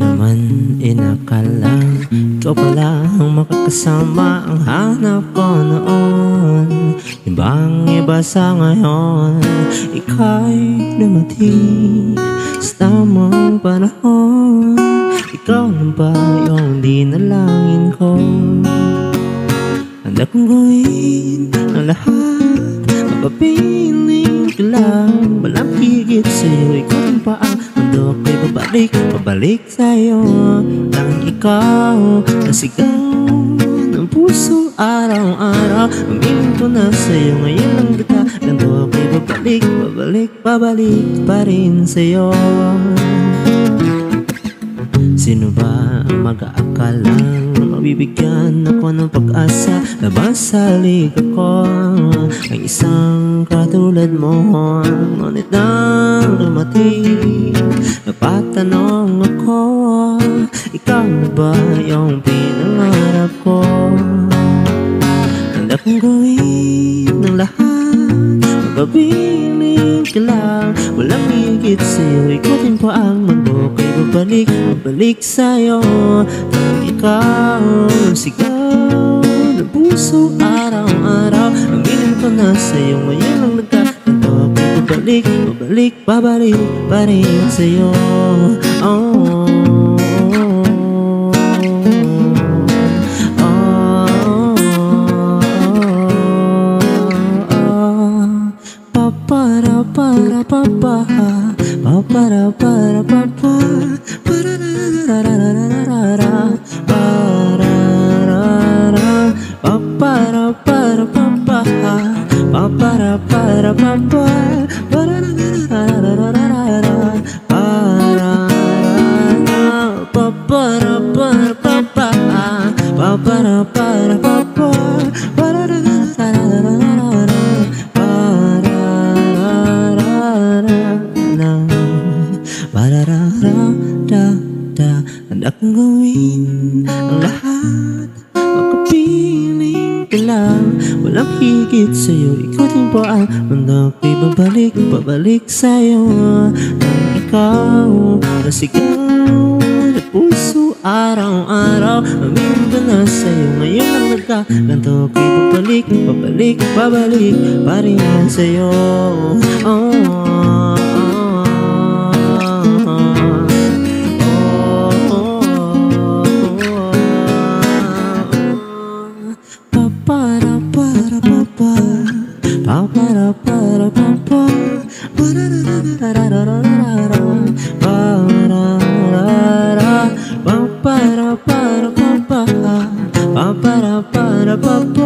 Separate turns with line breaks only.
naman inakala ikaw pala ang makakasama ang hanap ko noon. Ibang iba sa ngayon, ika'y dumating sa tamang panahon. Ikaw lang ba yung dinalangin ko? Handa kong gawin ang lahat, mapapiling ka lang. Walang higit sa'yo, ikaw lang pa ang mundo ko'y pabalik sa'yo. Lang ikaw ang sigaw ng puso araw-araw. Aminin ko na sa'yo, ngayon lang kita ganito ako'y pabalik pa rin sa'yo. Sino ba ang mag-aakalang mabibigyan ako ng pag-asa? Labas sa liga ko ang isang katulad mo. Ngunit nang dumating, napatanong ako, ikaw ba yung pinangarap ko? Handa kong gawin ng lahat, magpabiling ka lang. Walang higit sa'yo, ikutin pa ang mundo ko'y babalik sa'yo. Nang ikaw ang sigaw ng puso araw-araw. Aminin ko na sa'yo, ngayon lang nagkakanto ako'y pabalik pa rin sa'yo. Oh, para para pa pa para para pa pa para ra ra ra ra ra para ra pa para para pa pa para para pa pa para ra ra ra ra ra para pa para para pa pa para para pa pa para ra ra ra ra da. Handa kong gawin ang lahat, makapiling ka lang. Walang higit sa'yo, ikutin po ang mundo ko'y babalik sa'yo. Nang ikaw nasigaw na puso araw-araw. Aminin ko na sa'yo, ngayon lang nagkaganto ko'y pabalik pa rin sa'yo. Oh, para para pa pa para ra ra ra ra ra para para pa pa para pa